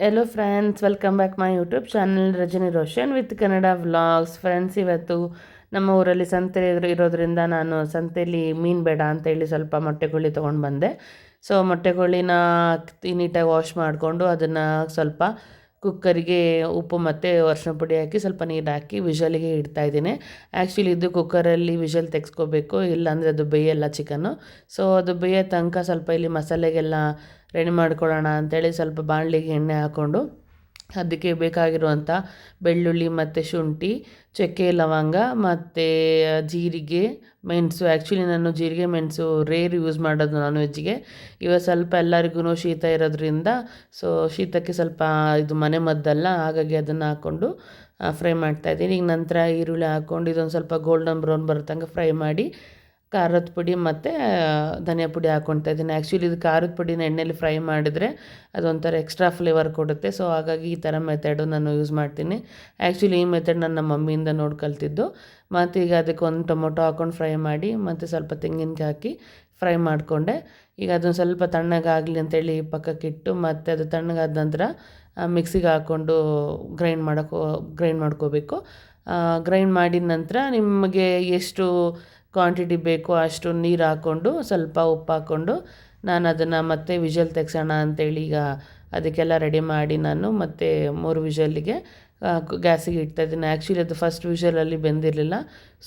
Hello friends, welcome back my YouTube channel Rajani Roshan with Kannada vlogs. Friends, ಇವತ್ತು ನಮ್ಮ ಊರಲ್ಲಿ ಸಂತೆ ಇರೋದ್ರಿಂದ ನಾನು ಸಂತೆಯಲ್ಲಿ ಮೀನು ಬೇಡ ಅಂತೇಳಿ ಸ್ವಲ್ಪ ಮೊಟ್ಟೆಕೋಳಿ ತೊಗೊಂಡು ಬಂದೆ. ಸೊ ಮೊಟ್ಟೆಕೋಳಿನ ನೀಟಾಗಿ ವಾಶ್ ಮಾಡಿಕೊಂಡು ಅದನ್ನು ಸ್ವಲ್ಪ ಕುಕ್ಕರಿಗೆ ಉಪ್ಪು ಮತ್ತು ಅರಿಶಿನ ಪುಡಿ ಹಾಕಿ ಸ್ವಲ್ಪ ನೀರು ಹಾಕಿ ವಿಷಲಿಗೆ ಇಡ್ತಾಯಿದ್ದೀನಿ. ಆ್ಯಕ್ಚುಲಿ ಇದು ಕುಕ್ಕರಲ್ಲಿ ವಿಷಲ್ ತೆಗೆಸ್ಕೋಬೇಕು, ಇಲ್ಲಾಂದರೆ ಅದು ಬೇಯಲ್ಲ ಚಿಕನ್ನು. ಸೊ ಅದು ಬೇಯೋ ತನಕ ಸ್ವಲ್ಪ ಇಲ್ಲಿ ಮಸಾಲೆಗೆಲ್ಲ ರೆಡಿ ಮಾಡ್ಕೊಳ್ಳೋಣ ಅಂಥೇಳಿ ಸ್ವಲ್ಪ ಬಾಣಲಿಗೆ ಎಣ್ಣೆ ಹಾಕ್ಕೊಂಡು ಅದಕ್ಕೆ ಬೇಕಾಗಿರುವಂಥ ಬೆಳ್ಳುಳ್ಳಿ ಮತ್ತು ಶುಂಠಿ, ಚಕ್ಕೆ, ಲವಂಗ ಮತ್ತು ಜೀರಿಗೆ, ಮೆಣಸು. ಆ್ಯಕ್ಚುಲಿ ನಾನು ಜೀರಿಗೆ ಮೆಣಸು ರೇರ್ ಯೂಸ್ ಮಾಡೋದು ನಾನ್ ವೆಜ್ಜಿಗೆ. ಇವಾಗ ಸ್ವಲ್ಪ ಎಲ್ಲರಿಗೂ ಶೀತ ಇರೋದ್ರಿಂದ ಸೊ ಶೀತಕ್ಕೆ ಸ್ವಲ್ಪ ಇದು ಮನೆ ಮದ್ದಲ್ಲ, ಹಾಗಾಗಿ ಅದನ್ನು ಹಾಕ್ಕೊಂಡು ಫ್ರೈ ಮಾಡ್ತಾಯಿದ್ದೀನಿ. ಈಗ ನಂತರ ಈರುಳ್ಳಿ ಹಾಕ್ಕೊಂಡು ಇದೊಂದು ಸ್ವಲ್ಪ ಗೋಲ್ಡನ್ ಬ್ರೌನ್ ಬರೋ ತನಕ ಫ್ರೈ ಮಾಡಿ ಖಾರದ ಪುಡಿ ಮತ್ತು ಧನಿಯಾ ಪುಡಿ ಹಾಕ್ಕೊಳ್ತಾ ಇದ್ದೀನಿ. ಆ್ಯಕ್ಚುಲಿ ಇದು ಖಾರದ ಪುಡಿನ ಎಣ್ಣೆಯಲ್ಲಿ ಫ್ರೈ ಮಾಡಿದರೆ ಅದೊಂಥರ ಎಕ್ಸ್ಟ್ರಾ ಫ್ಲೇವರ್ ಕೊಡುತ್ತೆ. ಸೊ ಹಾಗಾಗಿ ಈ ಥರ ಮೆಥಡು ನಾನು ಯೂಸ್ ಮಾಡ್ತೀನಿ. ಆ್ಯಕ್ಚುಲಿ ಈ ಮೆಥಡ್ ನನ್ನ ಮಮ್ಮಿಯಿಂದ ನೋಡಿ ಕಲ್ತಿದ್ದು. ಮತ್ತು ಈಗ ಅದಕ್ಕೆ ಒಂದು ಟೊಮೊಟೊ ಹಾಕ್ಕೊಂಡು ಫ್ರೈ ಮಾಡಿ ಮತ್ತು ಸ್ವಲ್ಪ ತೆಂಗಿನಕಾಯಿ ಹಾಕಿ ಫ್ರೈ ಮಾಡಿಕೊಂಡೆ. ಈಗ ಅದನ್ನು ಸ್ವಲ್ಪ ತಣ್ಣಗಾಗಲಿ ಅಂತೇಳಿ ಪಕ್ಕಕ್ಕಿಟ್ಟು ಮತ್ತು ಅದು ತಣ್ಣಗಾದ ನಂತರ ಮಿಕ್ಸಿಗೆ ಹಾಕ್ಕೊಂಡು ಗ್ರೈಂಡ್ ಮಾಡ್ಕೋಬೇಕು. ಗ್ರೈಂಡ್ ಮಾಡಿದ ನಂತರ ನಿಮಗೆ ಎಷ್ಟು ಕ್ವಾಂಟಿಟಿ ಬೇಕೋ ಅಷ್ಟು ನೀರು ಹಾಕ್ಕೊಂಡು ಸ್ವಲ್ಪ ಉಪ್ಪು ಹಾಕ್ಕೊಂಡು ನಾನು ಅದನ್ನು ಮತ್ತೆ ವಿಷಲ್ ತೆಗ್ಸೋಣ ಅಂತೇಳಿ ಈಗ ಅದಕ್ಕೆಲ್ಲ ರೆಡಿ ಮಾಡಿ ನಾನು ಮತ್ತೆ 3 ವಿಷಲ್ಲಿಗೆ ಗ್ಯಾಸಿಗೆ ಇಡ್ತಾಯಿದ್ದೀನಿ. ಆ್ಯಕ್ಚುಲಿ ಅದು ಫಸ್ಟ್ ವಿಷಲಲ್ಲಿ ಬೆಂದಿರಲಿಲ್ಲ.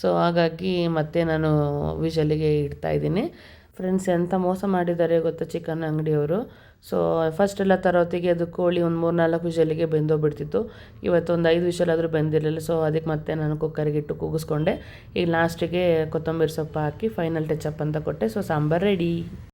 ಸೊ ಹಾಗಾಗಿ ಮತ್ತೆ ನಾನು ವಿಷಲಿಗೆ ಇಡ್ತಾಯಿದ್ದೀನಿ. ಫ್ರೆಂಡ್ಸ್, ಎಂಥ ಮೋಸ ಮಾಡಿದ್ದಾರೆ ಗೊತ್ತಾ ಚಿಕನ್ ಅಂಗಡಿಯವರು. ಸೊ ಫಸ್ಟೆಲ್ಲ ತರೋತ್ತಿಗೆ ಅದು ಕೋಳಿ ಒಂದು 3-4 ವಿಷಲಿಗೆ ಬೆಂದೋಗ್ಬಿಡ್ತಿತ್ತು. ಇವತ್ತು ಒಂದು 5 ವಿಷಲಾದರೂ ಬೆಂದಿರಲಿಲ್ಲ. ಸೊ ಅದಕ್ಕೆ ಮತ್ತೆ ನಾನು ಕುಕ್ಕರಿಗೆ ಇಟ್ಟು ಕೂಗಿಸ್ಕೊಂಡೆ. ಈಗ ಲಾಸ್ಟಿಗೆ ಕೊತ್ತಂಬರಿ ಸೊಪ್ಪು ಹಾಕಿ ಫೈನಲ್ ಟಚಪ್ ಅಂತ ಕೊಟ್ಟೆ. So sambar ready.